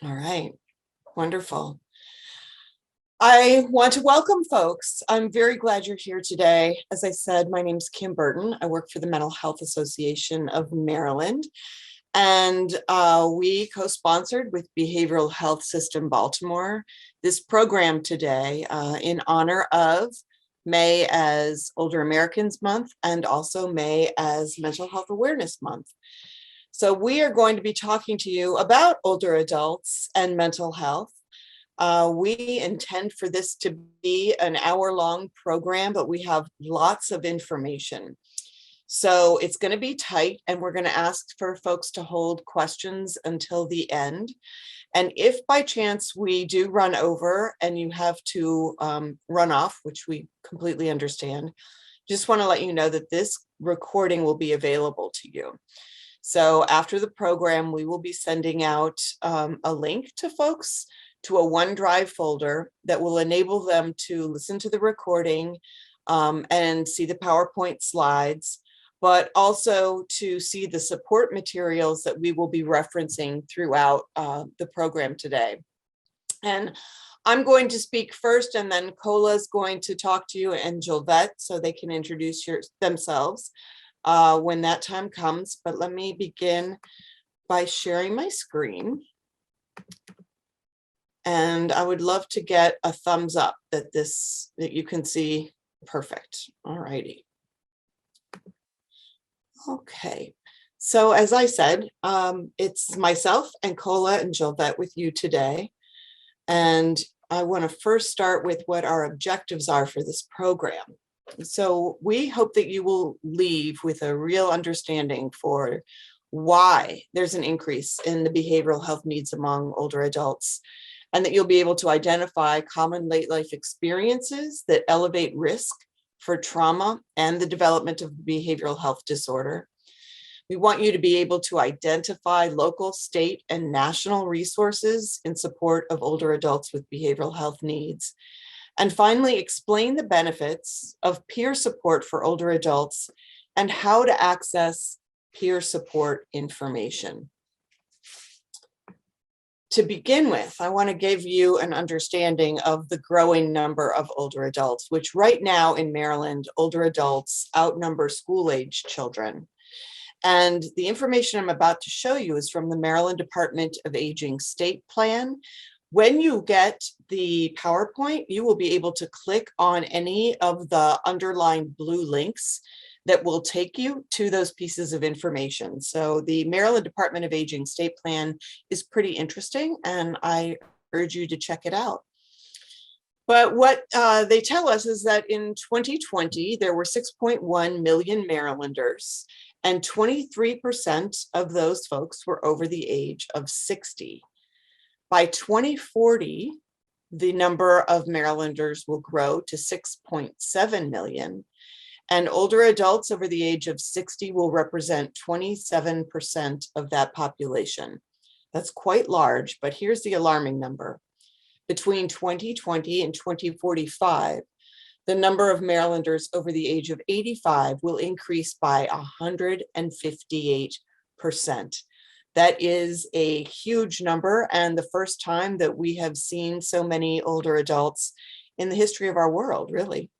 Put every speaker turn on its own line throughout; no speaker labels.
All right, wonderful. I want to welcome folks. I'm very glad you're here today. As I said, my name is Kim Burton. I work for the Mental Health Association of Maryland, and we co-sponsored with Behavioral Health System Baltimore this program today in honor of May as Older Americans Month and also May as Mental Health Awareness Month. So we are going to be talking to you about older adults and mental health. We intend for this to be an hour-long program, but we have lots of information. So it's going to be tight, and we're going to ask for folks to hold questions until the end. And if by chance we do run over and you have to run off, which we completely understand, just want to let you know that this recording will be available to you. So after the program, we will be sending out a link to folks to a OneDrive folder that will enable them to listen to the recording and see the PowerPoint slides, but also to see the support materials that we will be referencing throughout the program today. And I'm going to speak first, and then Kola is going to talk to you and Julvette so they can introduce themselves when that time comes. But let me begin by sharing my screen. And I would love to get a thumbs up that you can see perfect. All righty. Okay. So as I said, it's myself and Kola and Julvette with you today. And I want to first start with what our objectives are for this program. So we hope that you will leave with a real understanding for why there's an increase in the behavioral health needs among older adults, and that you'll be able to identify common late life experiences that elevate risk for trauma and the development of behavioral health disorder. We want you to be able to identify local, state, and national resources in support of older adults with behavioral health needs. And finally, explain the benefits of peer support for older adults and how to access peer support information. To begin with, I want to give you an understanding of the growing number of older adults, which right now in Maryland, older adults outnumber school-age children. And the information I'm about to show you is from the Maryland Department of Aging State Plan. When you get the PowerPoint, you will be able to click on any of the underlined blue links that will take you to those pieces of information. So the Maryland Department of Aging State Plan is pretty interesting, and I urge you to check it out. But what they tell us is that in 2020, there were 6.1 million Marylanders, and 23% of those folks were over the age of 60. By 2040, the number of Marylanders will grow to 6.7 million. And older adults over the age of 60 will represent 27% of that population. That's quite large, but here's the alarming number. Between 2020 and 2045, the number of Marylanders over the age of 85 will increase by 158%. That is a huge number, and the first time that we have seen so many older adults in the history of our world, really.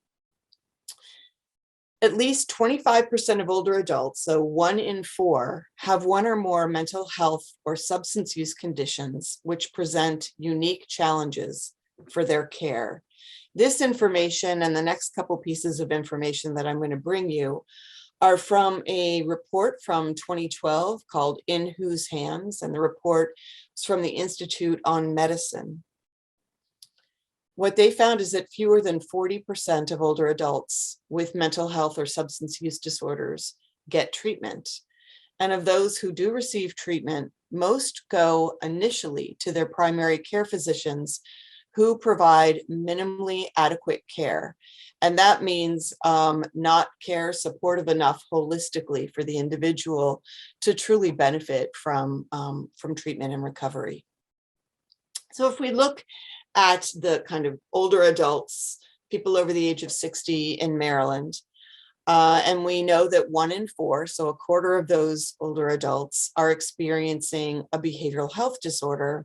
At least 25% of older adults, so 1 in 4, have one or more mental health or substance use conditions which present unique challenges for their care. This information and the next couple pieces of information that I'm going to bring you are from a report from 2012 called In Whose Hands, and the report is from the Institute on Medicine. What they found is that fewer than 40% of older adults with mental health or substance use disorders get treatment. And of those who do receive treatment, most go initially to their primary care physicians who provide minimally adequate care. And that means not care supportive enough holistically for the individual to truly benefit from treatment and recovery. So if we look at the kind of older adults, people over the age of 60 in Maryland, and we know that 1 in 4, so a quarter of those older adults, are experiencing a behavioral health disorder.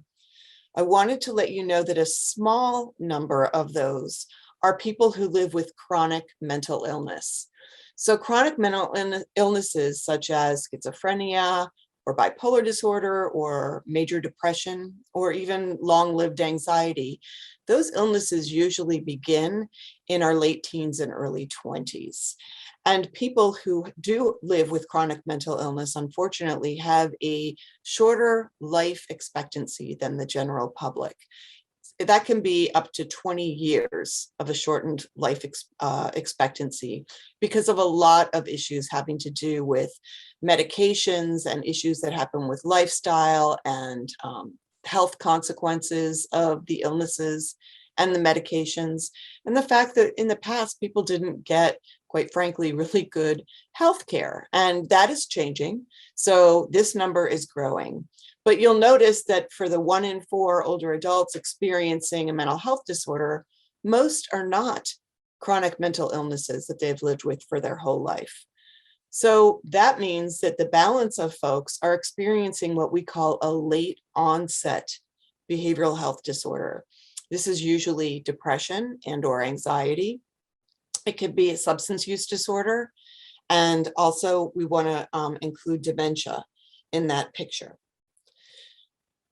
I wanted to let you know that a small number of those are people who live with chronic mental illness. So chronic mental illnesses such as schizophrenia or bipolar disorder or major depression or even long-lived anxiety, those illnesses usually begin in our late teens and early 20s. And people who do live with chronic mental illness, unfortunately, have a shorter life expectancy than the general public. That can be up to 20 years of a shortened life expectancy because of a lot of issues having to do with medications and issues that happen with lifestyle and health consequences of the illnesses and the medications, and the fact that in the past people didn't get, quite frankly, really good health care, and that is changing. So this number is growing. But you'll notice that for the 1 in 4 older adults experiencing a mental health disorder, most are not chronic mental illnesses that they've lived with for their whole life. So that means that the balance of folks are experiencing what we call a late onset behavioral health disorder. This is usually depression and or anxiety. It could be a substance use disorder. And also we want to include dementia in that picture.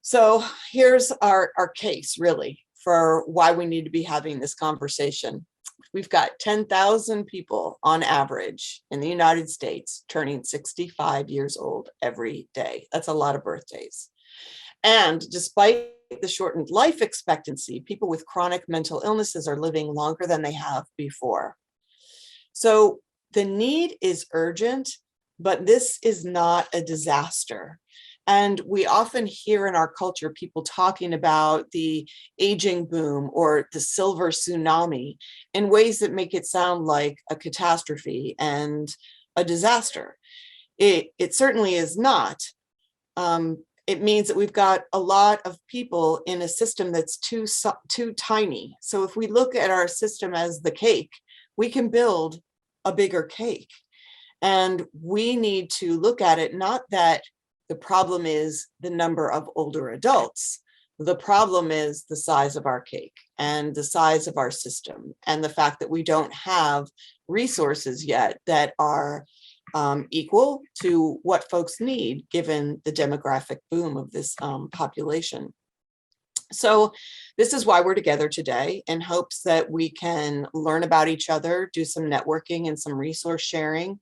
So here's our case really for why we need to be having this conversation. We've got 10,000 people on average in the United States turning 65 years old every day. That's a lot of birthdays. And despite the shortened life expectancy, people with chronic mental illnesses are living longer than they have before. So the need is urgent, but this is not a disaster. And we often hear in our culture people talking about the aging boom or the silver tsunami in ways that make it sound like a catastrophe and a disaster. It certainly is not. It means that we've got a lot of people in a system that's too tiny. So if we look at our system as the cake, we can build a bigger cake. And we need to look at it, not that the problem is the number of older adults. The problem is the size of our cake and the size of our system and the fact that we don't have resources yet that are equal to what folks need given the demographic boom of this population. So this is why we're together today, in hopes that we can learn about each other, do some networking and some resource sharing,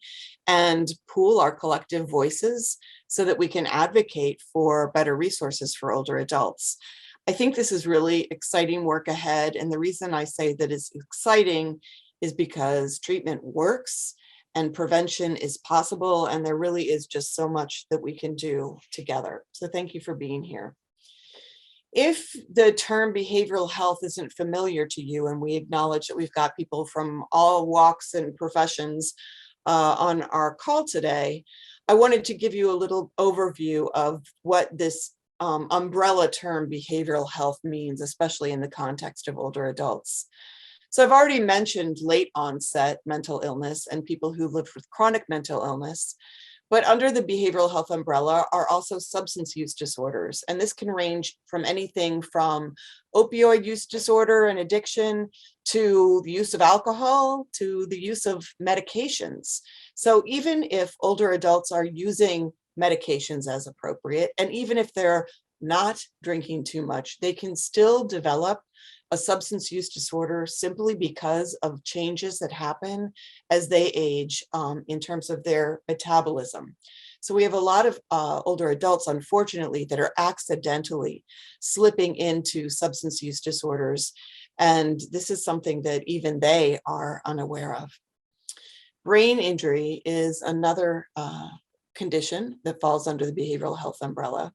and pool our collective voices so that we can advocate for better resources for older adults. I think this is really exciting work ahead. And the reason I say that it's exciting is because treatment works and prevention is possible. And there really is just so much that we can do together. So thank you for being here. If the term behavioral health isn't familiar to you, and we acknowledge that we've got people from all walks and professions on our call today, I wanted to give you a little overview of what this umbrella term behavioral health means, especially in the context of older adults. So I've already mentioned late onset mental illness and people who live with chronic mental illness. But under the behavioral health umbrella are also substance use disorders. And this can range from anything from opioid use disorder and addiction to the use of alcohol to the use of medications. So even if older adults are using medications as appropriate, and even if they're not drinking too much, they can still develop a substance use disorder simply because of changes that happen as they age in terms of their metabolism. So we have a lot of older adults, unfortunately, that are accidentally slipping into substance use disorders. And this is something that even they are unaware of. Brain injury is another condition that falls under the behavioral health umbrella.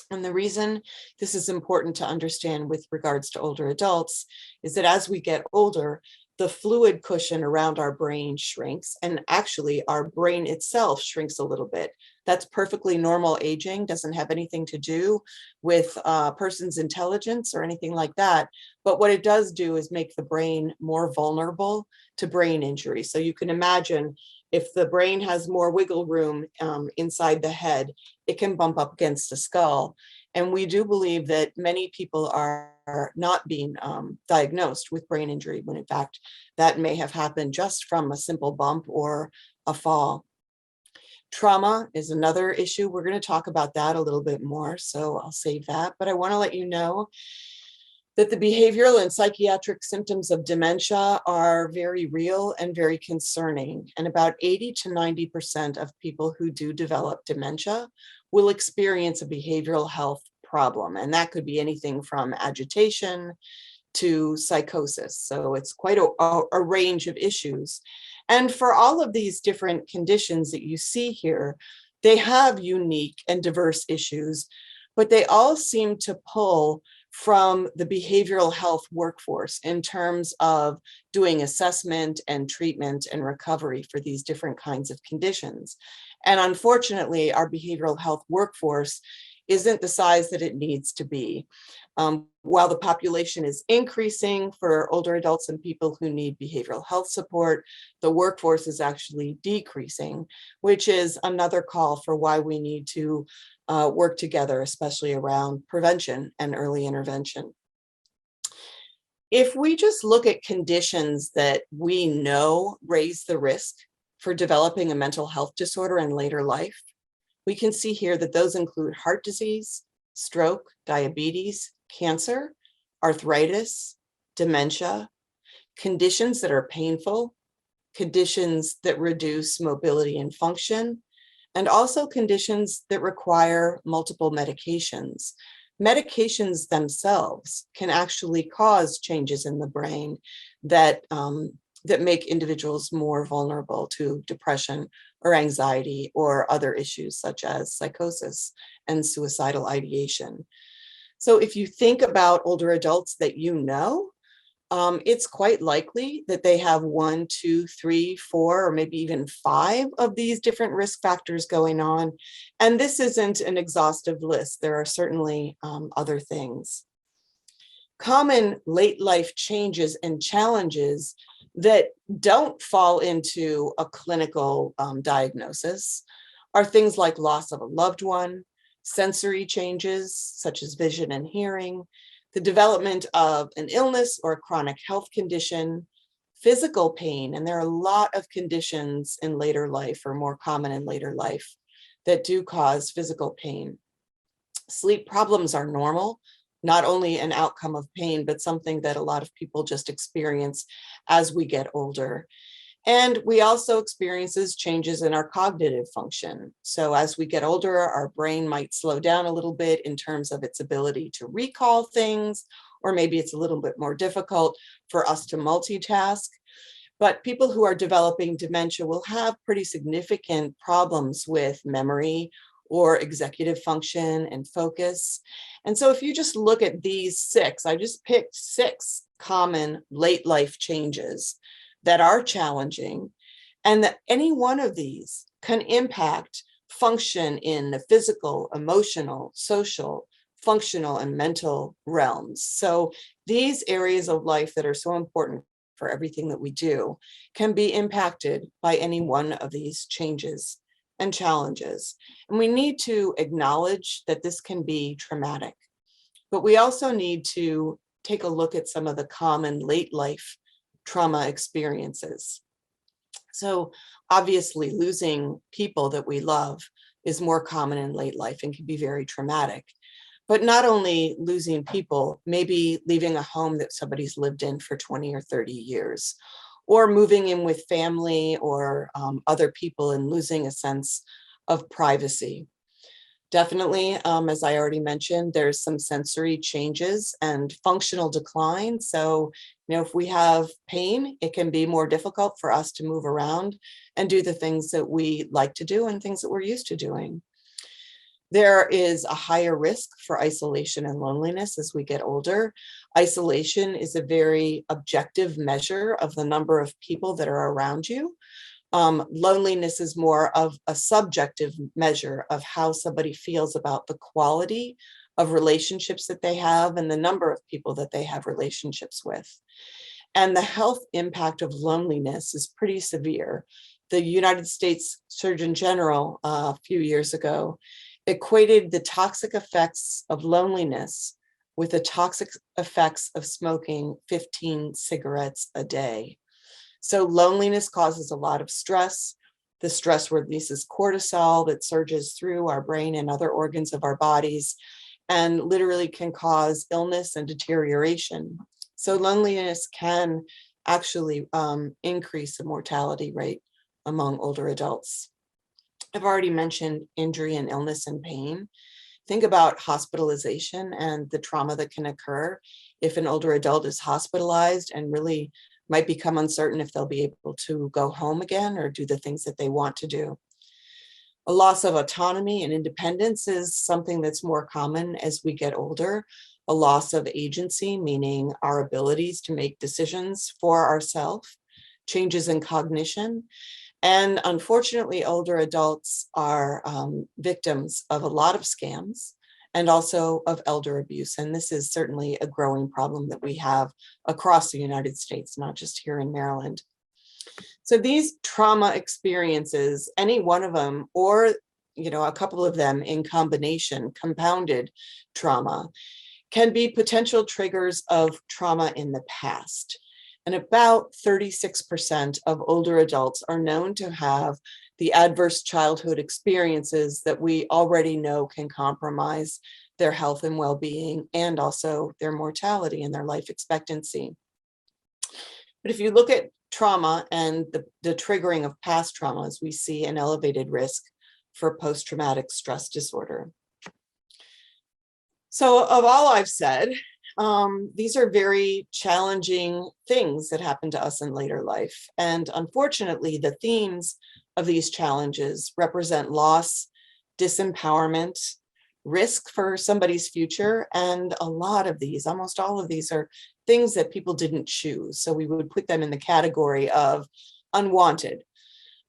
And the reason this is important to understand with regards to older adults is that as we get older, the fluid cushion around our brain shrinks, and actually our brain itself shrinks a little bit. That's perfectly normal aging, doesn't have anything to do with a person's intelligence or anything like that. But what it does do is make the brain more vulnerable to brain injury. So you can imagine if the brain has more wiggle room inside the head, it can bump up against the skull. And we do believe that many people are not being diagnosed with brain injury, when in fact that may have happened just from a simple bump or a fall. Trauma is another issue. We're going to talk about that a little bit more, so I'll save that. But I want to let you know that the behavioral and psychiatric symptoms of dementia are very real and very concerning. And about 80 to 90% of people who do develop dementia will experience a behavioral health problem. And that could be anything from agitation to psychosis. So it's quite a range of issues. And for all of these different conditions that you see here, they have unique and diverse issues, but they all seem to pull from the behavioral health workforce in terms of doing assessment and treatment and recovery for these different kinds of conditions. And unfortunately, our behavioral health workforce isn't the size that it needs to be. While the population is increasing for older adults and people who need behavioral health support, the workforce is actually decreasing, which is another call for why we need to work together, especially around prevention and early intervention. If we just look at conditions that we know raise the risk for developing a mental health disorder in later life, we can see here that those include heart disease, stroke, diabetes, cancer, arthritis, dementia, conditions that are painful, conditions that reduce mobility and function, and also conditions that require multiple medications. Medications themselves can actually cause changes in the brain that make individuals more vulnerable to depression or anxiety or other issues such as psychosis and suicidal ideation. So if you think about older adults that you know, it's quite likely that they have 1, 2, 3, 4, or maybe even 5 of these different risk factors going on. And this isn't an exhaustive list. There are certainly other things. Common late life changes and challenges that don't fall into a clinical diagnosis are things like loss of a loved one, sensory changes such as vision and hearing, the development of an illness or a chronic health condition, physical pain, and there are a lot of conditions in later life or more common in later life that do cause physical pain. Sleep problems are normal, not only an outcome of pain, but something that a lot of people just experience as we get older. And we also experience changes in our cognitive function. So as we get older, our brain might slow down a little bit in terms of its ability to recall things, or maybe it's a little bit more difficult for us to multitask. But people who are developing dementia will have pretty significant problems with memory or executive function and focus. And so if you just look at these 6, I just picked 6 common late life changes that are challenging, and that any one of these can impact function in the physical, emotional, social, functional, and mental realms. So these areas of life that are so important for everything that we do can be impacted by any one of these changes and challenges. And we need to acknowledge that this can be traumatic, but we also need to take a look at some of the common late life trauma experiences. So obviously losing people that we love is more common in late life and can be very traumatic. But not only losing people, maybe leaving a home that somebody's lived in for 20 or 30 years, or moving in with family or other people and losing a sense of privacy. Definitely, as I already mentioned, there's some sensory changes and functional decline. So, if we have pain, it can be more difficult for us to move around and do the things that we like to do and things that we're used to doing. There is a higher risk for isolation and loneliness as we get older. Isolation is a very objective measure of the number of people that are around you. Loneliness is more of a subjective measure of how somebody feels about the quality of relationships that they have and the number of people that they have relationships with. And the health impact of loneliness is pretty severe. The United States Surgeon General a few years ago equated the toxic effects of loneliness with the toxic effects of smoking 15 cigarettes a day. So loneliness causes a lot of stress. The stress releases cortisol that surges through our brain and other organs of our bodies and literally can cause illness and deterioration. So loneliness can actually increase the mortality rate among older adults. I've already mentioned injury and illness and pain. Think about hospitalization and the trauma that can occur if an older adult is hospitalized and really might become uncertain if they'll be able to go home again or do the things that they want to do. A loss of autonomy and independence is something that's more common as we get older. A loss of agency, meaning our abilities to make decisions for ourselves, changes in cognition. And unfortunately, older adults are victims of a lot of scams and also of elder abuse. And this is certainly a growing problem that we have across the United States, not just here in Maryland. So these trauma experiences, any one of them, or a couple of them in combination, compounded trauma, can be potential triggers of trauma in the past. And about 36% of older adults are known to have the adverse childhood experiences that we already know can compromise their health and well-being and also their mortality and their life expectancy. But if you look at trauma and the triggering of past traumas, we see an elevated risk for post-traumatic stress disorder. So of all I've said, these are very challenging things that happen to us in later life. And unfortunately, the themes of these challenges represent loss, disempowerment, risk for somebody's future. And a lot of these, almost all of these, are things that people didn't choose. So we would put them in the category of unwanted.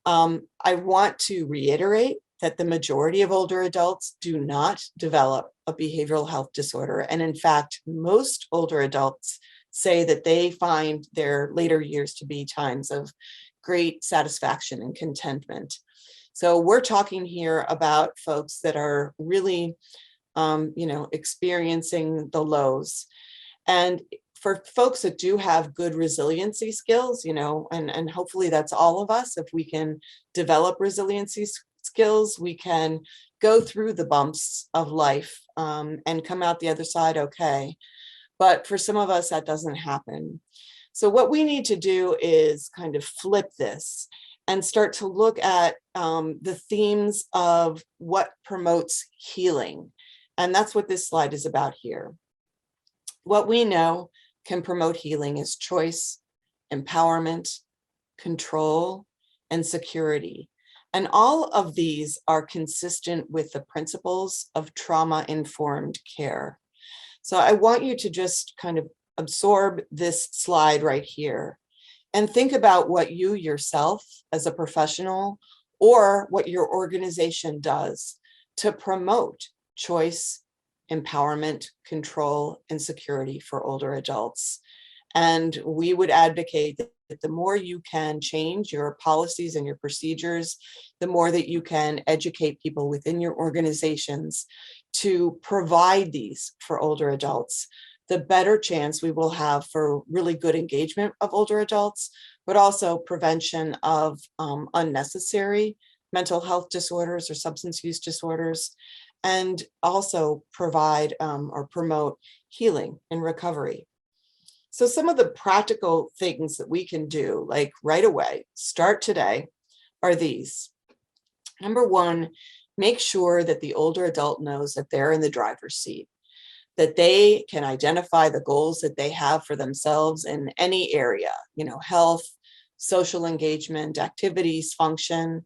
I want to reiterate that the majority of older adults do not develop a behavioral health disorder. And in fact, most older adults say that they find their later years to be times of great satisfaction and contentment. So we're talking here about folks that are really, experiencing the lows. And for folks that do have good resiliency skills, and hopefully that's all of us, if we can develop resiliency skills, we can go through the bumps of life and come out the other side okay. But for some of us, that doesn't happen. So what we need to do is kind of flip this and start to look at the themes of what promotes healing. And that's what this slide is about here. What we know can promote healing is choice, empowerment, control, and security. And all of these are consistent with the principles of trauma-informed care. So I want you to just kind of absorb this slide right here and think about what you yourself as a professional or what your organization does to promote choice, empowerment, control, and security for older adults. And we would advocate that the more you can change your policies and your procedures, the more that you can educate people within your organizations to provide these for older adults, the better chance we will have for really good engagement of older adults, but also prevention of unnecessary mental health disorders or substance use disorders, and also provide or promote healing and recovery. So some of the practical things that we can do, like right away, start today, are these. Number one, make sure that the older adult knows that they're in the driver's seat, that they can identify the goals that they have for themselves in any area, health, social engagement, activities, function.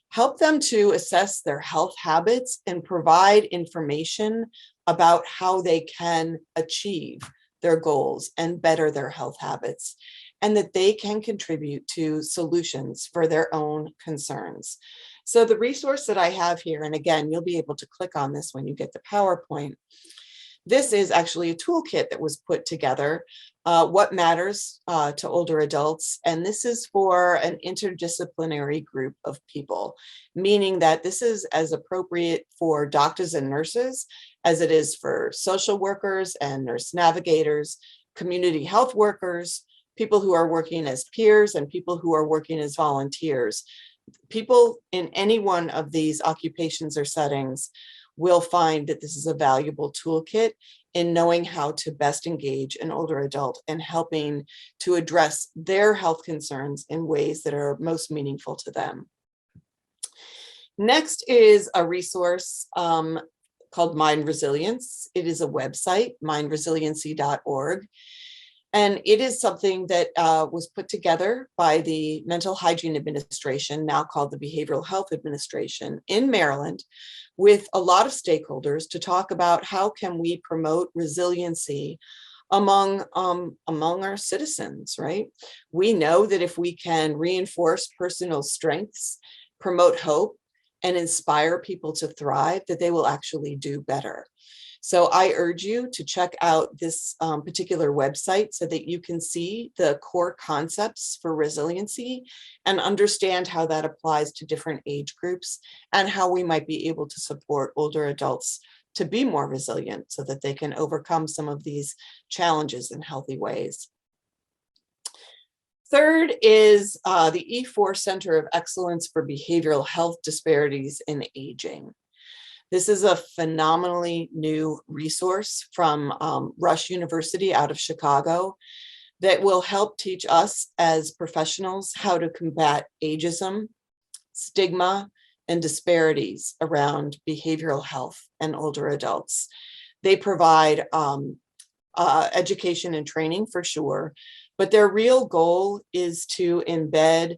Help them to assess their health habits and provide information about how they can achieve their goals and better their health habits, and that they can contribute to solutions for their own concerns. So the resource that I have here, and again, you'll be able to click on this when you get the PowerPoint. This is actually a toolkit that was put together, what matters to older adults. And this is for an interdisciplinary group of people, meaning that this is as appropriate for doctors and nurses as it is for social workers and nurse navigators, community health workers, people who are working as peers, and people who are working as volunteers. People in any one of these occupations or settings will find that this is a valuable toolkit in knowing how to best engage an older adult and helping to address their health concerns in ways that are most meaningful to them. Next is a resource called Mind Resilience. It is a website, mindresiliency.org. And it is something that was put together by the Mental Hygiene Administration, now called the Behavioral Health Administration in Maryland, with a lot of stakeholders to talk about how can we promote resiliency among our citizens, right? We know that if we can reinforce personal strengths, promote hope, and inspire people to thrive, that they will actually do better. So I urge you to check out this particular website so that you can see the core concepts for resiliency and understand how that applies to different age groups and how we might be able to support older adults to be more resilient so that they can overcome some of these challenges in healthy ways. Third is the E4 Center of Excellence for Behavioral Health Disparities in Aging. This is a phenomenally new resource from Rush University out of Chicago that will help teach us as professionals how to combat ageism, stigma, and disparities around behavioral health and older adults. They provide education and training for sure, but their real goal is to embed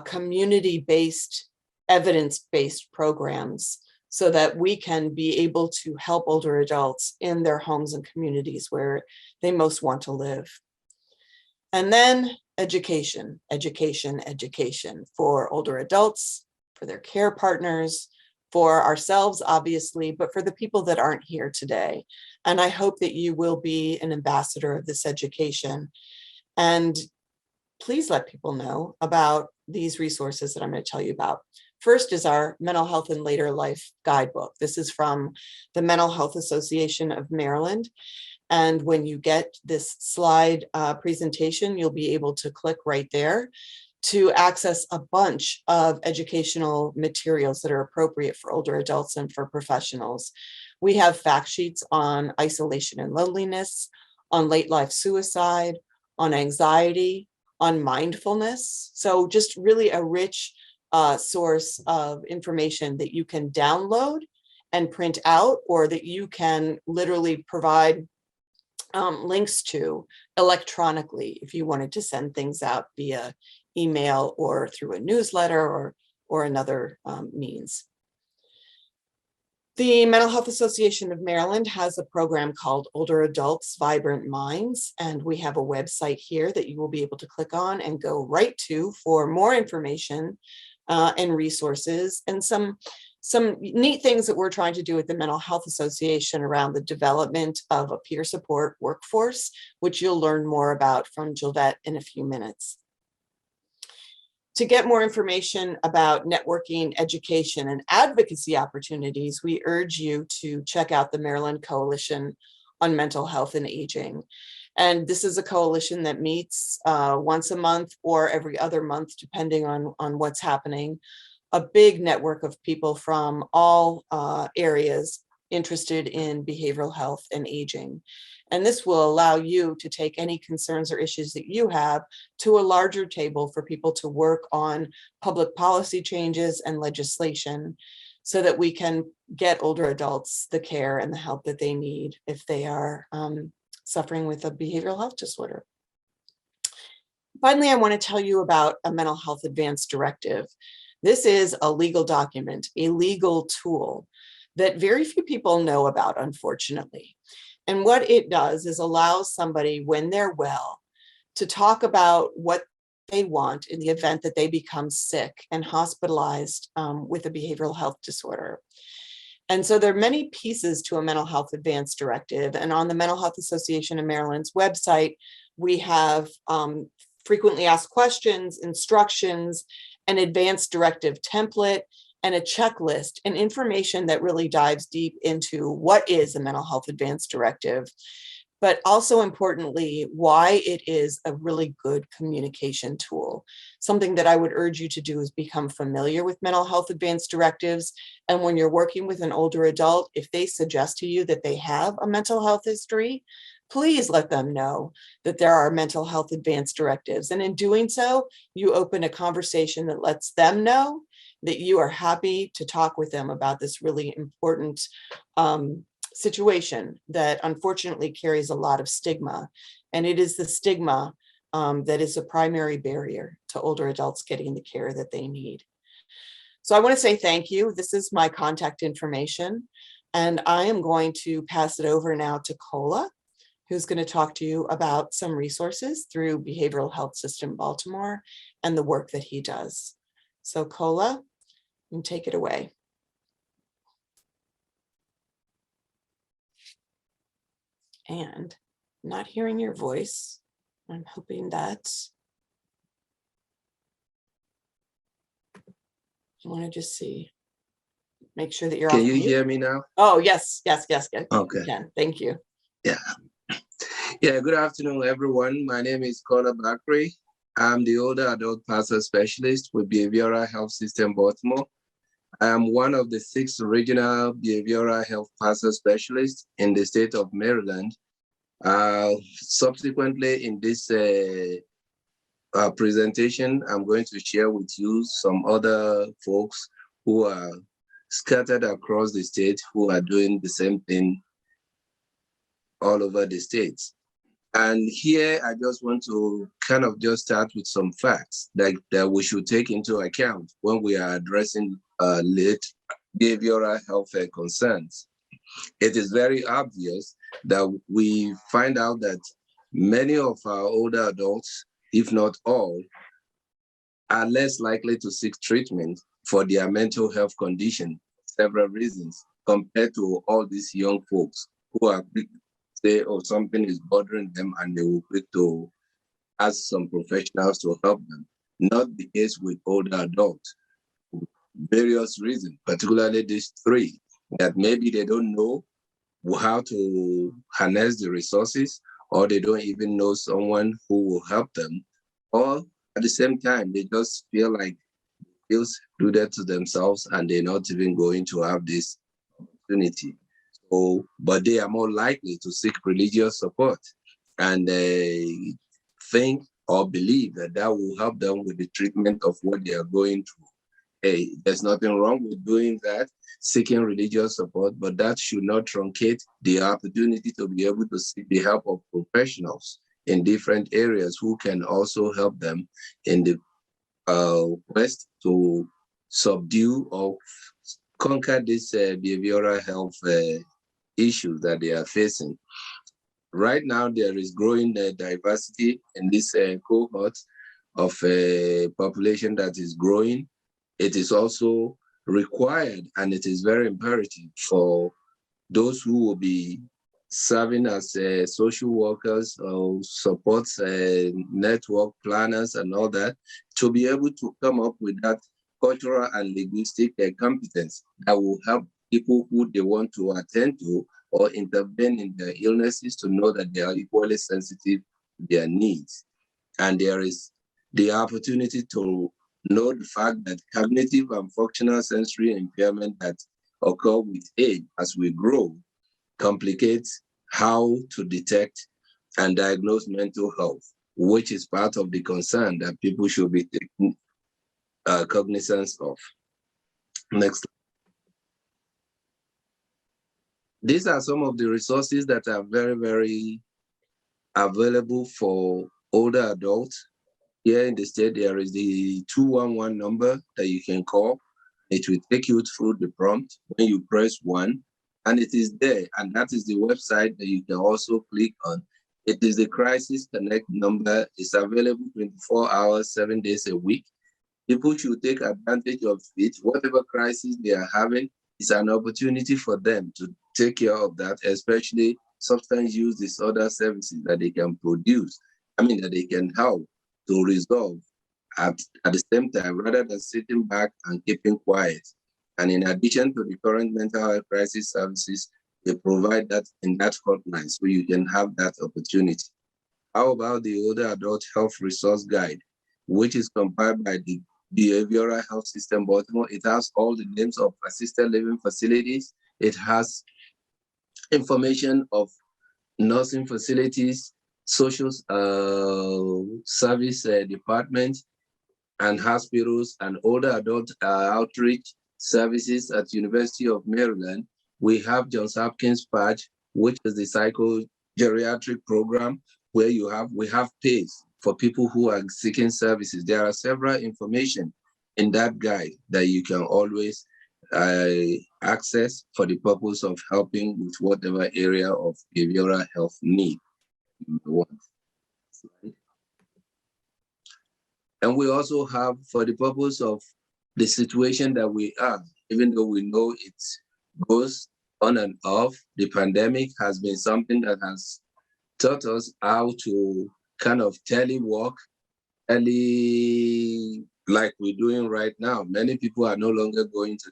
community-based, evidence-based programs so that we can be able to help older adults in their homes and communities where they most want to live. And then education, education, education for older adults, for their care partners, for ourselves, obviously, but for the people that aren't here today. And I hope that you will be an ambassador of this education. And please let people know about these resources that I'm going to tell you about. First is our Mental Health in Later Life Guidebook. This is from the Mental Health Association of Maryland. And when you get this slide presentation, you'll be able to click right there to access a bunch of educational materials that are appropriate for older adults and for professionals. We have fact sheets on isolation and loneliness, on late life suicide, on anxiety, on mindfulness. So just really a rich source of information that you can download and print out, or that you can literally provide links to electronically if you wanted to send things out via email or through a newsletter or another means. The Mental Health Association of Maryland has a program called Older Adults Vibrant Minds, and we have a website here that you will be able to click on and go right to for more information and resources and some neat things that we're trying to do with the Mental Health Association around the development of a peer support workforce, which you'll learn more about from Julvette in a few minutes. To get more information about networking, education, and advocacy opportunities, we urge you to check out the Maryland Coalition on Mental Health and Aging. And this is a coalition that meets once a month or every other month, depending on what's happening. A big network of people from all areas interested in behavioral health and aging. And this will allow you to take any concerns or issues that you have to a larger table for people to work on public policy changes and legislation so that we can get older adults the care and the help that they need if they are suffering with a behavioral health disorder. Finally, I want to tell you about a mental health advance directive. This is a legal document, a legal tool that very few people know about, unfortunately. And what it does is allows somebody, when they're well, to talk about what they want in the event that they become sick and hospitalized with a behavioral health disorder. And so there are many pieces to a mental health advance directive. And on the Mental Health Association of Maryland's website, we have frequently asked questions, instructions, an advance directive template, and a checklist and information that really dives deep into what is a mental health advance directive, but also importantly, why it is a really good communication tool. Something that I would urge you to do is become familiar with mental health advance directives. And when you're working with an older adult, if they suggest to you that they have a mental health history, please let them know that there are mental health advance directives. And in doing so, you open a conversation that lets them know that you are happy to talk with them about this really important situation that unfortunately carries a lot of stigma. And it is the stigma that is a primary barrier to older adults getting the care that they need. So I want to say thank you. This is my contact information. And I am going to pass it over now to Kola, who's going to talk to you about some resources through Behavioral Health System Baltimore and the work that he does. So Kola, you take it away. And not hearing your voice. I'm hoping that I want to just see, make sure that you're
Can
off
you
mute.
hear me now?
Oh, yes.
Okay.
You can. Thank you.
Yeah, good afternoon, everyone. My name is Kola Bakre. I'm the older adult PASRR specialist with Behavioral Health System Baltimore. I am one of the 6 regional behavioral health PASRR specialists in the state of Maryland. Subsequently, in this presentation, I'm going to share with you some other folks who are scattered across the state who are doing the same thing all over the states. And here, I just want to kind of just start with some facts that we should take into account when we are addressing late behavioral health concerns. It is very obvious that we find out that many of our older adults, if not all, are less likely to seek treatment for their mental health condition, several reasons, compared to all these young folks who are quick to say, oh, something is bothering them, and they will quick to ask some professionals to help them. Not the case with older adults. Various reasons, particularly these 3, that maybe they don't know how to harness the resources, or they don't even know someone who will help them, or at the same time, they just feel like they'll do that to themselves and they're not even going to have this opportunity. So, but they are more likely to seek religious support, and they think or believe that that will help them with the treatment of what they are going through. Hey, there's nothing wrong with doing that, seeking religious support, but that should not truncate the opportunity to be able to seek the help of professionals in different areas who can also help them in the quest to subdue or conquer this behavioral health issues that they are facing. Right now, there is growing diversity in this cohort of a population that is growing. It is also required, and it is very imperative for those who will be serving as social workers or support network planners and all that, to be able to come up with that cultural and linguistic competence that will help people who they want to attend to or intervene in their illnesses to know that they are equally sensitive to their needs. And there is the opportunity to know the fact that cognitive and functional sensory impairment that occur with age as we grow complicates how to detect and diagnose mental health, which is part of the concern that people should be taking cognizance of. Next. These are some of the resources that are very, very available for older adults. Here in the state, there is the 211 number that you can call. It will take you through the prompt when you press 1, and it is there. And that is the website that you can also click on. It is the Crisis Connect number. It's available 24 hours, 7 days a week. People should take advantage of it. Whatever crisis they are having, it's an opportunity for them to take care of that, especially substance use disorder services that they can produce. That they can help to resolve at the same time, rather than sitting back and keeping quiet. And in addition to the current mental health crisis services, they provide that in that hotline, so you can have that opportunity. How about the Older Adult Health Resource Guide, which is compiled by the Behavioral Health System Baltimore? It has all the names of assisted living facilities. It has information of nursing facilities, social service departments, and hospitals, and older adult outreach services at University of Maryland. We have Johns Hopkins Patch, which is the psychogeriatric program, where we have PACE for people who are seeking services. There are several information in that guide that you can always access for the purpose of helping with whatever area of behavioral health need you want. And we also have, for the purpose of the situation that we are, even though we know it goes on and off, the pandemic has been something that has taught us how to kind of telework, like we're doing right now. Many people are no longer going to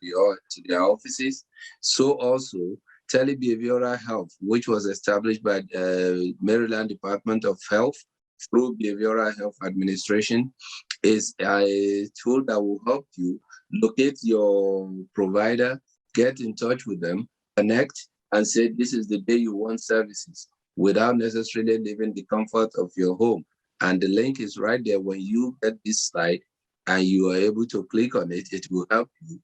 their offices. So also, telebehavioral health, which was established by the Maryland Department of Health through Behavioral Health Administration, is a tool that will help you locate your provider, get in touch with them, connect, and say this is the day you want services, without necessarily leaving the comfort of your home. And the link is right there. When you get this site and you are able to click on it, it will help you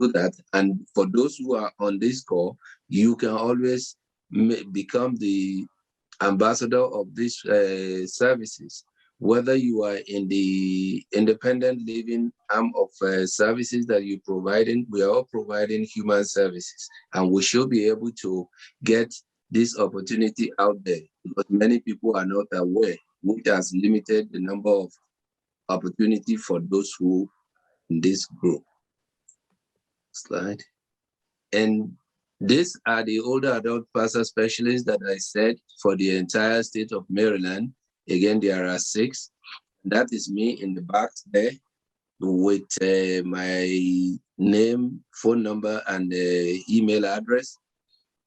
do that. And for those who are on this call, you can always become the ambassador of these services. Whether you are in the independent living arm of services that you're providing, we are all providing human services, and we should be able to get this opportunity out there, because many people are not aware, which has limited the number of opportunity for those who in this group. Slide. And these are the older adult PASRR specialists that I said for the entire state of Maryland. Again, there are 6. That is me in the back there with my name, phone number, and email address.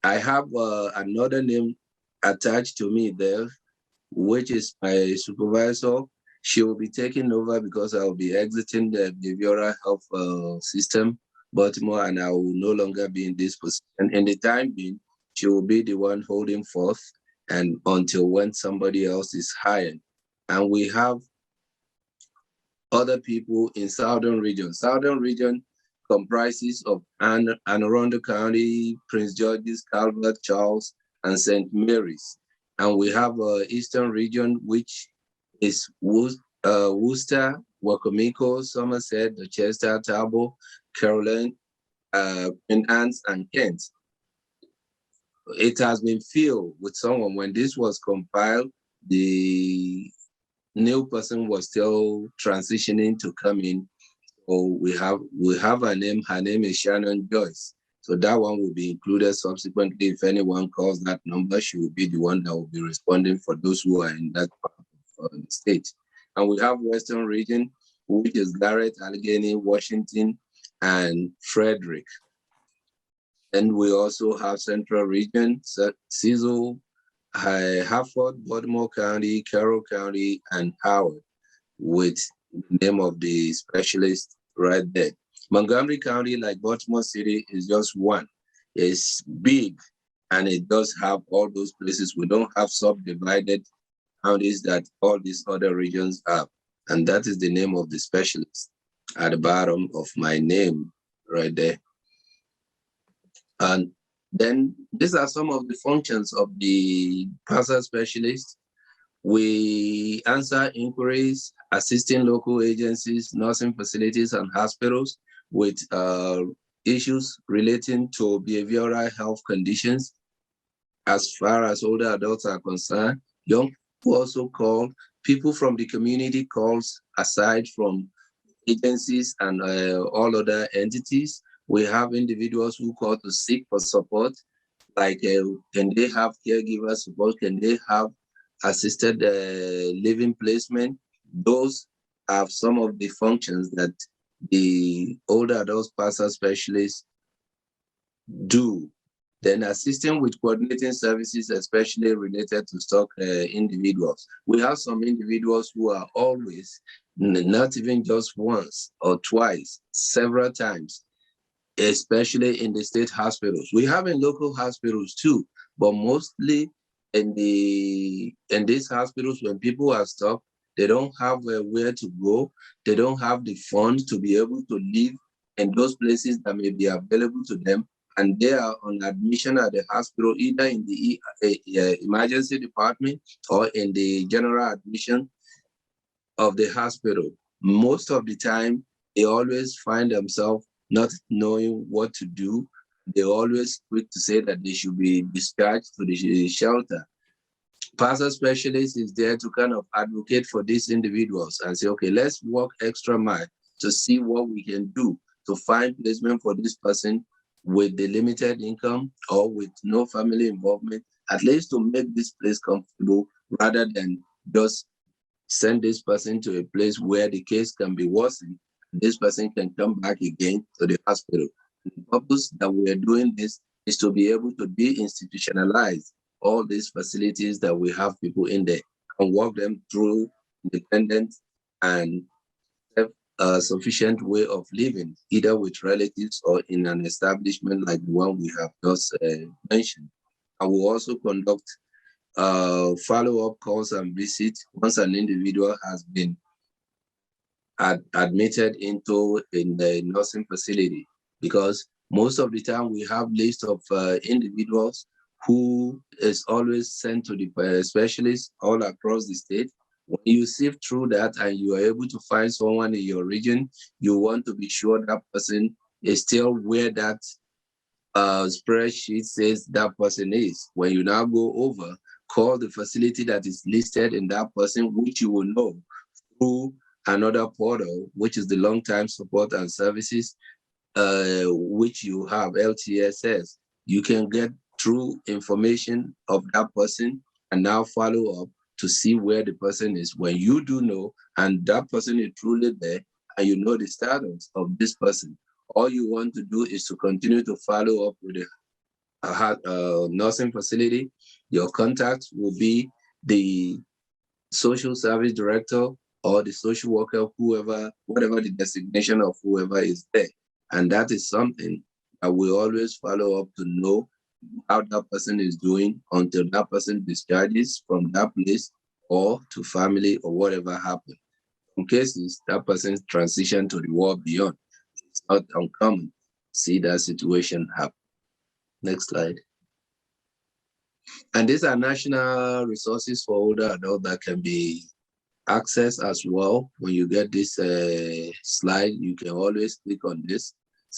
I have another name attached to me there, which is my supervisor. She will be taking over because I will be exiting the behavioral health system, Baltimore, and I will no longer be in this position. In the time being, she will be the one holding forth, and until when somebody else is hired. And we have other people in Southern region. Southern region comprises of Anne Arundel County, Prince George's, Calvert, Charles, and St. Mary's. And we have Eastern region, which is Worcester, Wacomico, Somerset, Dorchester, Talbot, Caroline, St. Anne's, and Kent. It has been filled with someone. When this was compiled, the new person was still transitioning to come in. So we have her name. Her name is Shannon Joyce. So that one will be included subsequently. If anyone calls that number, she will be the one that will be responding for those who are in that part of the state. And we have Western region, which is Garrett, Allegheny, Washington, and Frederick. And we also have Central region, Cecil, Hartford, Baltimore County, Carroll County, and Howard, with the name of the specialist right there. Montgomery County, like Baltimore City, is just one. It's big, and it does have all those places. We don't have subdivided counties that all these other regions have. And that is the name of the specialist at the bottom of my name right there. And then these are some of the functions of the PASRR specialist. We answer inquiries, assisting local agencies, nursing facilities, and hospitals with issues relating to behavioral health conditions. As far as older adults are concerned, young people also call, people from the community calls, aside from agencies and all other entities. We have individuals who call to seek for support, like can they have caregiver support? Can they have assisted living placement? Those are some of the functions that the older adults PASRR specialists do. Then assisting with coordinating services, especially related to stock individuals. We have some individuals who are always, not even just once or twice, several times, especially in the state hospitals. We have in local hospitals too, but mostly in these hospitals, when people are stuck, they don't have where to go. They don't have the funds to be able to live in those places that may be available to them. And they are on admission at the hospital, either in the emergency department or in the general admission of the hospital. Most of the time, they always find themselves not knowing what to do. They always quick to say that they should be discharged to the shelter. PASRR specialist is there to kind of advocate for these individuals and say, okay, let's work extra mile to see what we can do to find placement for this person with the limited income or with no family involvement, at least to make this place comfortable rather than just send this person to a place where the case can be worsened. This person can come back again to the hospital. The purpose that we are doing this is to be able to de-institutionalize all these facilities that we have people in there and walk them through independent and sufficient way of living, either with relatives or in an establishment like the one we have just mentioned. And we also conduct follow-up calls and visits once an individual has been admitted into in the nursing facility, because most of the time we have lists of individuals who is always sent to the specialists all across the state. When you sift through that and you are able to find someone in your region, you want to be sure that person is still where that spreadsheet says that person is. When you now go over, call the facility that is listed in that person, which you will know through another portal, which is the long-time support and services, which you have, LTSS. You can get true information of that person and now follow up to see where the person is. When you do know, and that person is truly there, and you know the status of this person, all you want to do is to continue to follow up with the nursing facility. Your contact will be the social service director or the social worker, whoever, whatever the designation of whoever is there. And that is something that we always follow up to know how that person is doing until that person discharges from that place or to family or whatever happened. In cases, that person's transition to the world beyond. It's not uncommon to see that situation happen. Next slide. And these are national resources for older adults that can be accessed as well. When you get this slide, you can always click on this.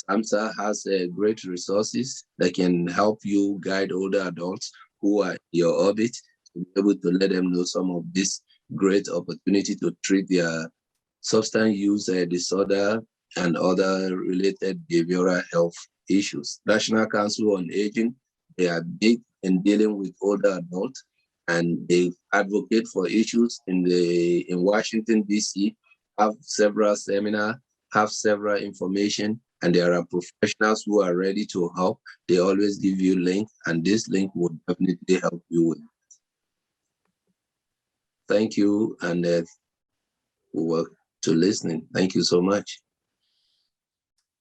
SAMHSA has great resources that can help you guide older adults who are in your orbit to be able to let them know some of this great opportunity to treat their substance use disorder and other related behavioral health issues. National Council on Aging, they are big in dealing with older adults, and they advocate for issues in Washington, D.C., have several seminars, have several information, and there are professionals who are ready to help. They always give you link, and this link will definitely help you with it. Thank you, and to listening. Thank you so much.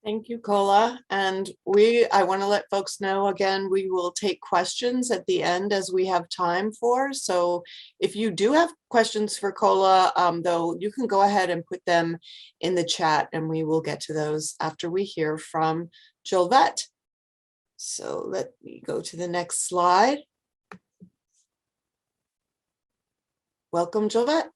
Thank you, Kola. And I want to let folks know again, we will take questions at the end as we have time for. So if you do have questions for Kola, though, you can go ahead and put them in the chat and we will get to those after we hear from Julvette. So let me go to the next slide. Welcome, Julvette.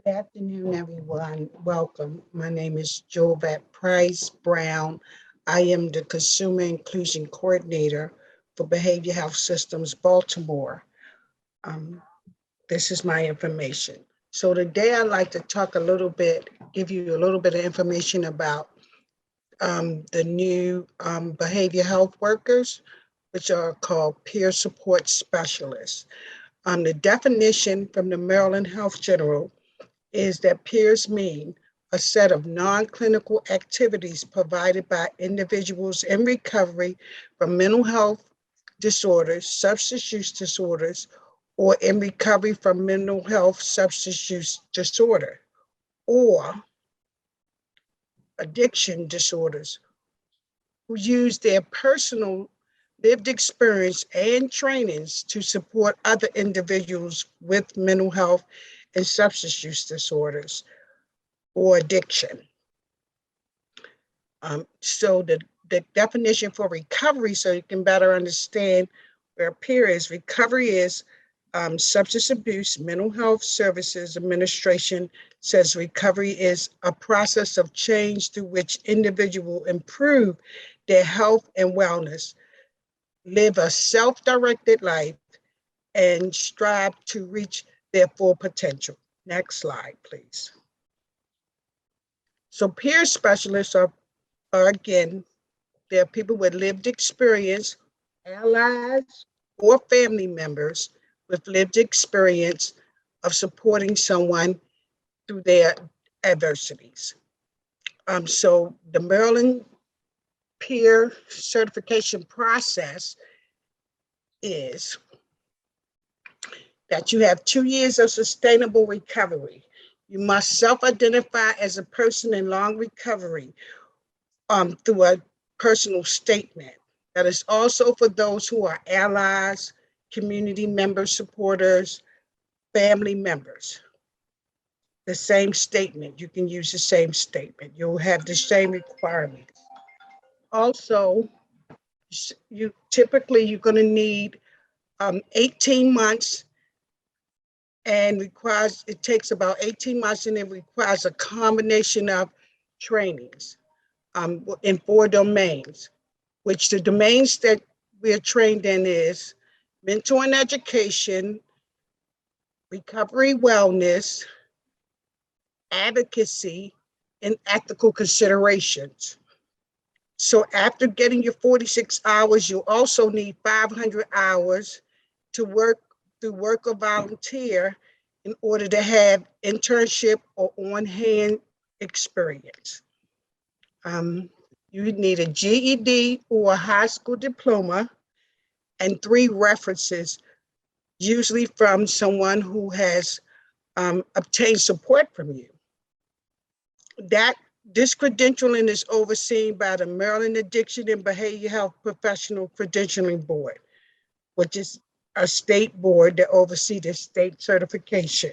Good afternoon, everyone. Welcome. My name is Julvette Price-Brown. I am the Consumer Inclusion Coordinator for Behavior Health Systems Baltimore. This is my information. So today I'd like to talk a little bit, give you a little bit of information about the new behavior health workers, which are called peer support specialists. The definition from the Maryland Health General is that peers mean a set of non-clinical activities provided by individuals in recovery from mental health disorders, substance use disorders, or in recovery from mental health substance use disorder, or addiction disorders, who use their personal lived experience and trainings to support other individuals with mental health and substance use disorders or addiction. So the definition for recovery, so you can better understand where peer is, recovery is substance abuse, mental health services administration says recovery is a process of change through which individuals improve their health and wellness, live a self-directed life, and strive to reach their full potential. Next slide, please. So peer specialists are again, they're people with lived experience, allies, or family members with lived experience of supporting someone through their adversities. So the Maryland peer certification process is that you have 2 years of sustainable recovery. You must self-identify as a person in long recovery through a personal statement. That is also for those who are allies, community members, supporters, family members. The same statement, you can use the same statement. You'll have the same requirements. Also, you're going to need 18 months and it takes about 18 months and it requires a combination of trainings in 4 domains, which the domains that we're trained in is mental and education, recovery wellness, advocacy, and ethical considerations. So after getting your 46 hours, you'll also need 500 hours to work through work or volunteer in order to have internship or on-hand experience. You need a GED or a high school diploma and 3 references, usually from someone who has obtained support from you. This credentialing is overseen by the Maryland Addiction and Behavioral Health Professional Credentialing Board, which is a state board that oversees the state certification.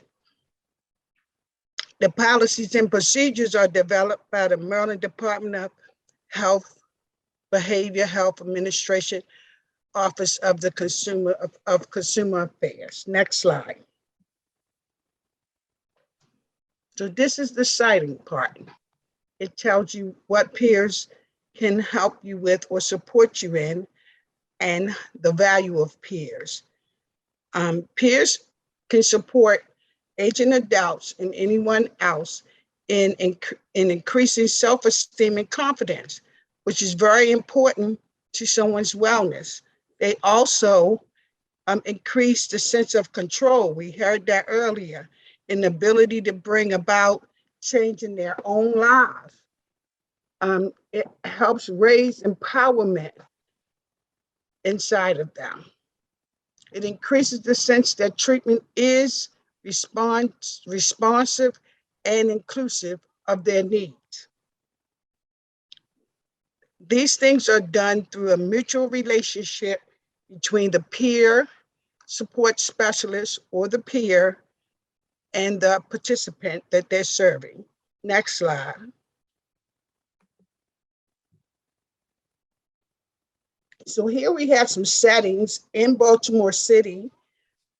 The policies and procedures are developed by the Maryland Department of Health, Behavioral Health Administration, Office of the Consumer Affairs. Next slide. So this is the citing part. It tells you what peers can help you with or support you in, and the value of peers. Peers can support aging adults and anyone else in increasing self-esteem and confidence, which is very important to someone's wellness. They also increase the sense of control. We heard that earlier, and the ability to bring about change in their own lives. It helps raise empowerment inside of them. It increases the sense that treatment is responsive and inclusive of their needs. These things are done through a mutual relationship between the peer support specialist or the peer and the participant that they're serving. Next slide. So here we have some settings in Baltimore City,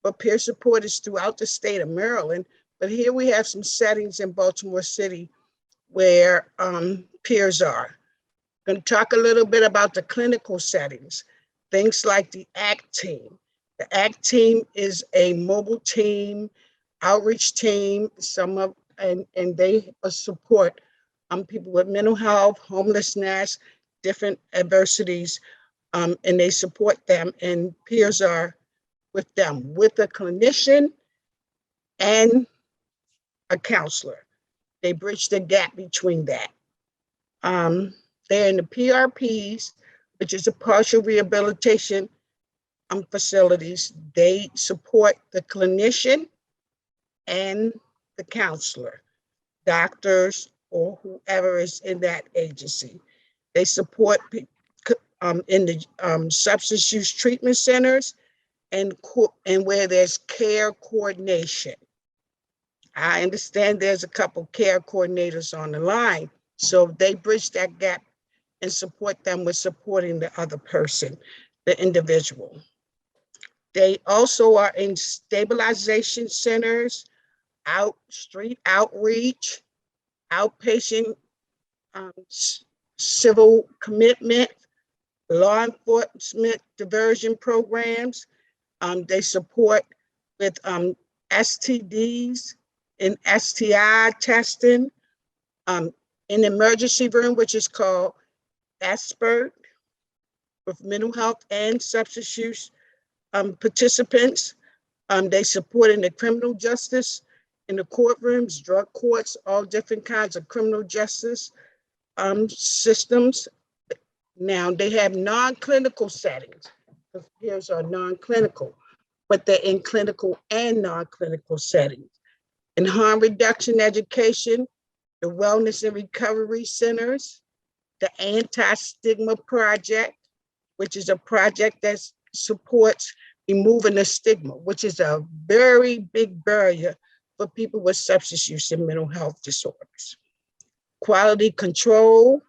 but peer support is throughout the state of Maryland. But here we have some settings in Baltimore City where peers are. I'm going to talk a little bit about the clinical settings, things like the ACT team. The ACT team is a mobile team, outreach team, and they support people with mental health, homelessness, different adversities, and they support them, and peers are with them, with a clinician and a counselor. They bridge the gap between that. They're in the PRPs, which is a partial rehabilitation facilities. They support the clinician and the counselor, doctors, or whoever is in that agency. They support in the substance use treatment centers and where there's care coordination. I understand there's a couple care coordinators on the line, so they bridge that gap and support them with supporting the other person, the individual. They also are in stabilization centers, street outreach, outpatient civil commitment, law enforcement diversion programs. They support with STDs and STI testing, in emergency room, which is called expert with mental health and substance use participants. They support in the criminal justice, in the courtrooms, drug courts, all different kinds of criminal justice systems. Now they have non-clinical settings. The peers are non-clinical, but they're in clinical and non-clinical settings. In harm reduction education, the wellness and recovery centers, the anti-stigma project, which is a project that supports removing the stigma, which is a very big barrier for people with substance use and mental health disorders. Quality control,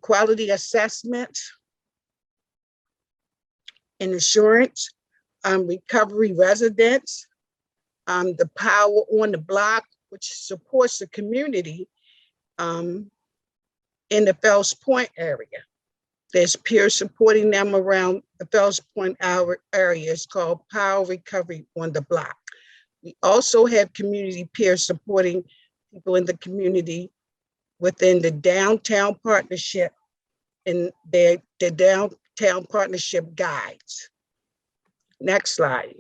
quality assessment and assurance, recovery residents, the power on the block, which supports the community in the Fells Point area. There's peers supporting them around the Fells Point area. It's called Power Recovery on the Block. We also have community peers supporting people in the community within the downtown partnership and the downtown partnership guides. Next slide.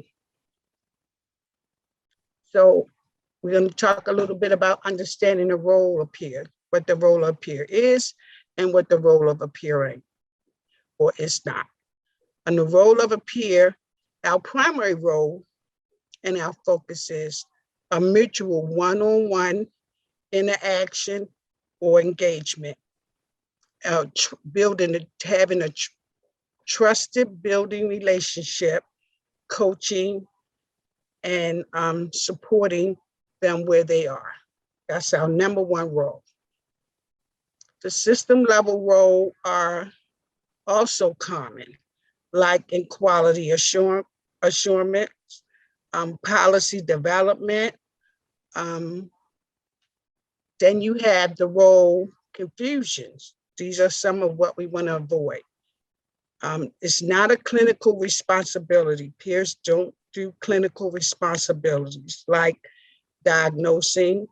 So we're going to talk a little bit about understanding the role of peer, what the role of peer is and what the role of a peer is or is not. And the role of a peer, our primary role and our focus is a mutual one-on-one interaction or engagement, having a trusted building relationship, coaching, and supporting them where they are. That's our number one role. The system level role are also common, like in quality assurance, policy development. Then you have the role confusions. These are some of what we want to avoid. It's not a clinical responsibility. Peers don't do clinical responsibilities like diagnosing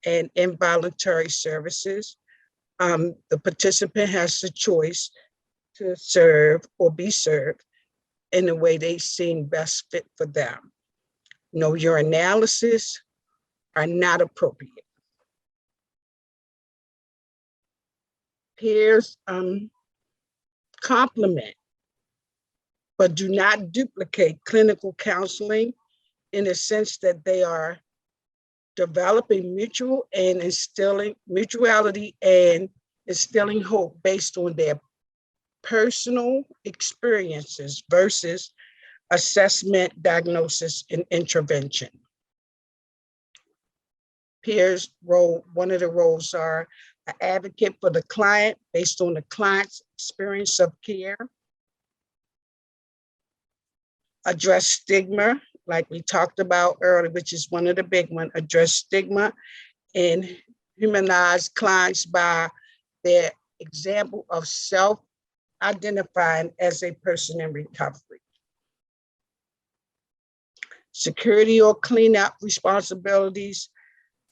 and involuntary services. The participant has the choice to serve or be served in the way they seem best fit for them. No, your analysis are not appropriate. Peers complement, but do not duplicate clinical counseling in the sense that they are developing mutuality and instilling hope based on their personal experiences versus assessment, diagnosis, and intervention. Peers' role, one of the roles are an advocate for the client based on the client's experience of care, address stigma, like we talked about earlier, which is one of the big ones, address stigma and humanize clients by their example of self-identifying as a person in recovery. Security or cleanup responsibilities,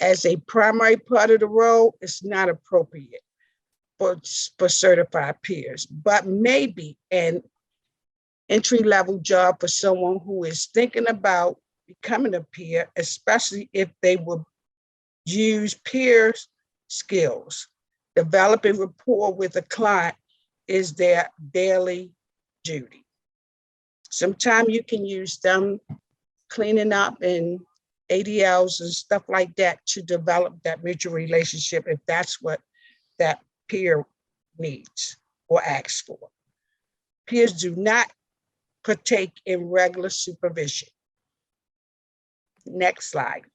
as a primary part of the role, it's not appropriate for certified peers, but maybe an entry-level job for someone who is thinking about becoming a peer, especially if they will use peer skills. Developing rapport with a client is their daily duty. Sometimes you can use them cleaning up and ADLs and stuff like that to develop that mutual relationship if that's what that peer needs or asks for. Peers do not partake in regular supervision. Next slide.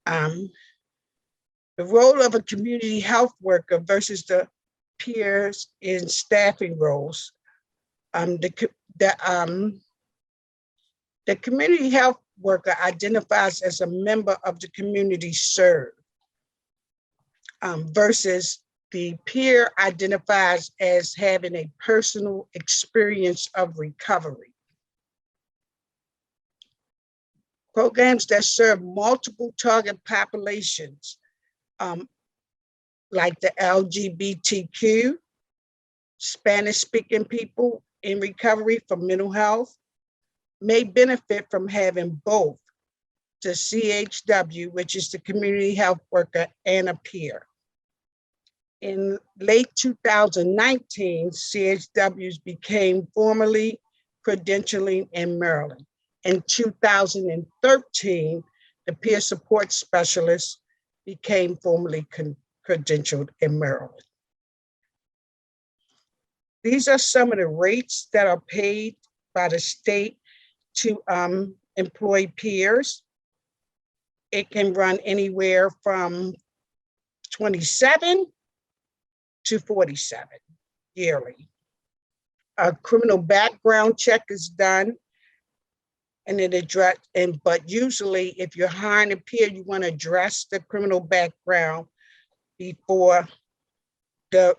The role of a community health worker versus the peers in staffing roles. The community health worker identifies as a member of the community served, versus the peer identifies as having a personal experience of recovery. Programs that serve multiple target populations, like the LGBTQ, Spanish-speaking people in recovery from mental health, may benefit from having both the CHW, which is the community health worker, and a peer. In late 2019, CHWs became formally credentialing in Maryland. In 2013, the peer support specialist became formally credentialed in Maryland. These are some of the rates that are paid by the state to employ peers. It can run anywhere from 27 to 47 yearly. A criminal background check is done, and but usually if you're hiring a peer, you want to address the criminal background before the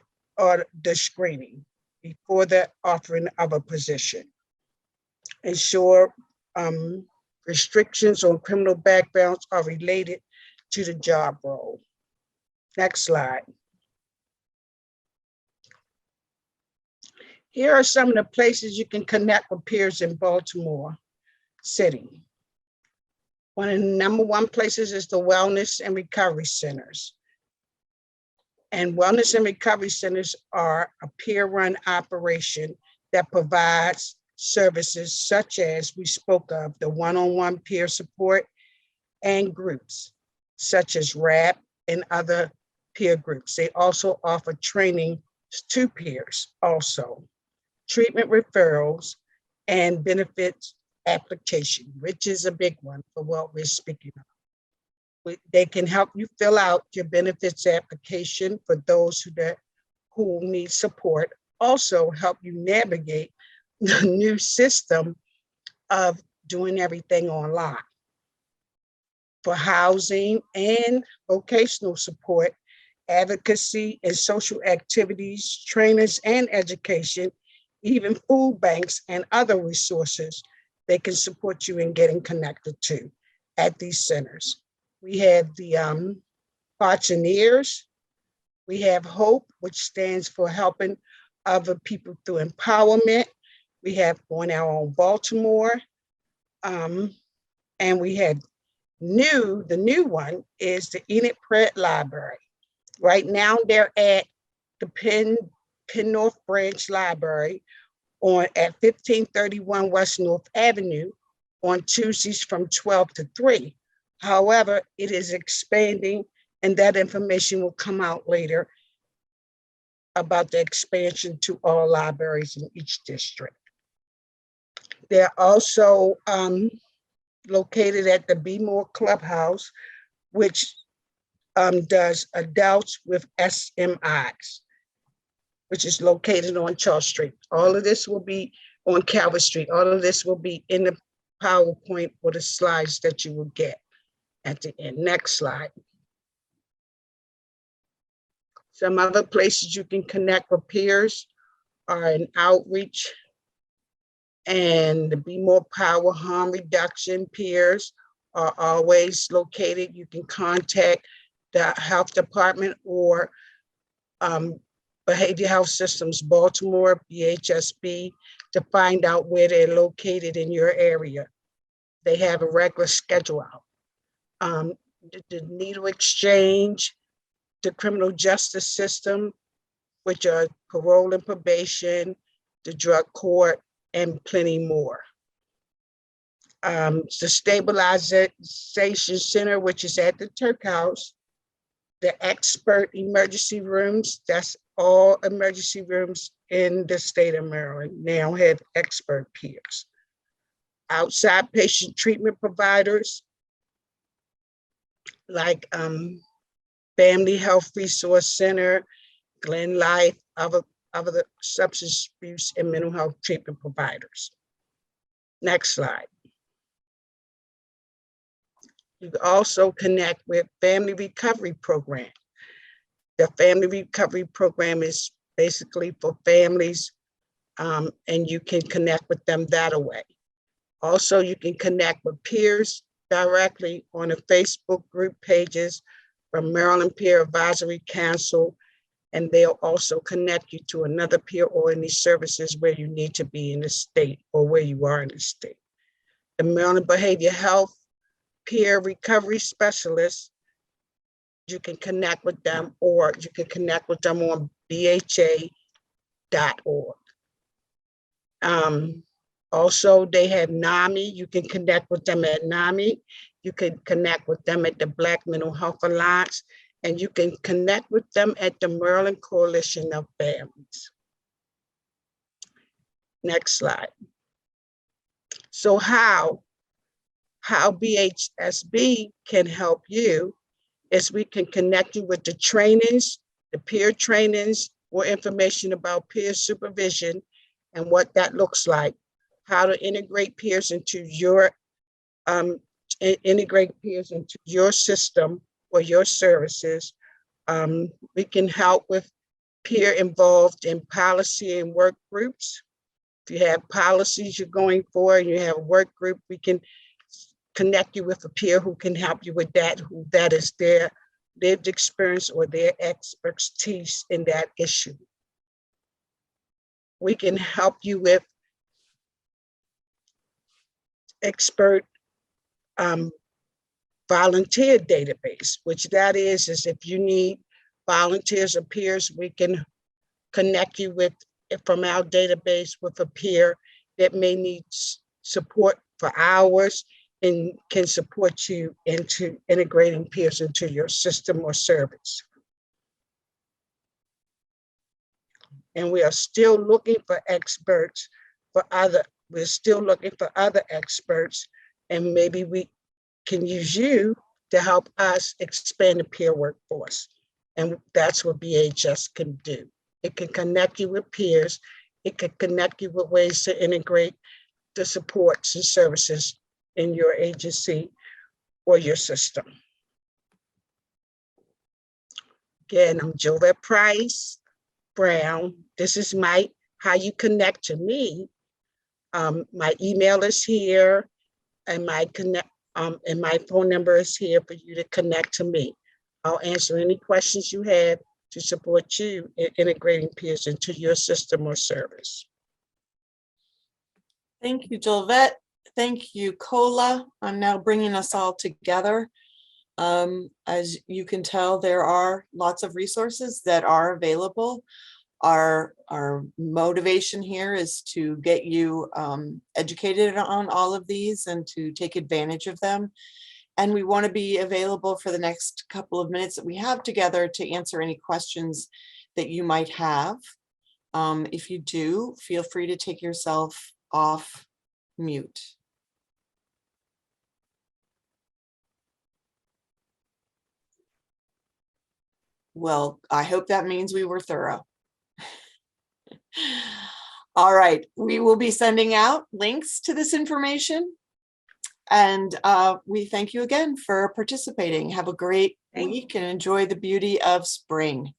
screening, before the offering of a position. Ensure restrictions on criminal backgrounds are related to the job role. Next slide. Here are some of the places you can connect with peers in Baltimore City. One of the number one places is the Wellness and Recovery Centers. And Wellness and Recovery Centers are a peer-run operation that provides services such as we spoke of, the one-on-one peer support, and groups such as RAP and other peer groups. They also offer training to peers also, treatment referrals, and benefits application, which is a big one for what we're speaking of. They can help you fill out your benefits application for those who need support, also help you navigate the new system of doing everything online. For housing and vocational support, advocacy and social activities, trainers and education, even food banks and other resources they can support you in getting connected to at these centers. We have the Hearts and Ears. We have HOPE, which stands for Helping Other People Through Empowerment. We have On Our Own Baltimore. And we have the new one is the Enid Pratt Library. Right now they're at the Penn North Branch Library at 1531 West North Avenue on Tuesdays from 12 to 3. However, it is expanding, and that information will come out later about the expansion to all libraries in each district. They're also located at the Be More Clubhouse, which does adults with SMIs, which is located on Charles Street. All of this will be on Calvert Street. All of this will be in the PowerPoint or the slides that you will get at the end. Next slide. Some other places you can connect with peers are in outreach and the Be More Power harm reduction peers, are always located. You can contact the health department or Behavior Health Systems Baltimore, BHSB, to find out where they're located in your area. They have a regular schedule out. The needle exchange, the criminal justice system, which are parole and probation, the drug court, and plenty more. The stabilization center, which is at the Turk House, the expert emergency rooms, that's all emergency rooms in the state of Maryland now have expert peers. Outside patient treatment providers like Family Health Resource Center, Glen Life, other substance abuse and mental health treatment providers. Next slide. You can also connect with Family Recovery Program. The Family Recovery Program is basically for families, and you can connect with them that way. Also, you can connect with peers directly on the Facebook group pages from Maryland Peer Advisory Council, and they'll also connect you to another peer or any services where you need to be in the state or where you are in the state. The Maryland Behavior Health Peer Recovery Specialists, you can connect with them, or you can connect with them on bha.org. Also, they have NAMI. You can connect with them at NAMI. You can connect with them at the Black Mental Health Alliance, and you can connect with them at the Maryland Coalition of Families. Next slide. So how BHSB can help you is we can connect you with the trainings, the peer trainings, more information about peer supervision and what that looks like, how to integrate peers into your system or your services. We can help with peer involved in policy and work groups. If you have policies you're going for and you have a work group, we can connect you with a peer who can help you with that, who that is their lived experience or their expertise in that issue. We can help you with expert volunteer database, which that is if you need volunteers or peers, we can connect you with, from our database, with a peer that may need support for hours and can support you into integrating peers into your system or service. And we are still looking for experts we're still looking for other experts, and maybe we can use you to help us expand the peer workforce. And that's what BHS can do. It can connect you with peers. It can connect you with ways to integrate the supports and services in your agency or your system. Again, I'm Julvette Price-Brown. This is how you connect to me. My email is here, and my phone number is here for you to connect to me. I'll answer any questions you have to support you in integrating peers into your system or service.
Thank you, Julvette. Thank you, Kola. I'm now bringing us all together. As you can tell, there are lots of resources that are available. Our motivation here is to get you educated on all of these and to take advantage of them. And we want to be available for the next couple of minutes that we have together to answer any questions that you might have. If you do, feel free to take yourself off mute. Well, I hope that means we were thorough. All right, we will be sending out links to this information. And we thank you again for participating. Have a great week and enjoy the beauty of spring.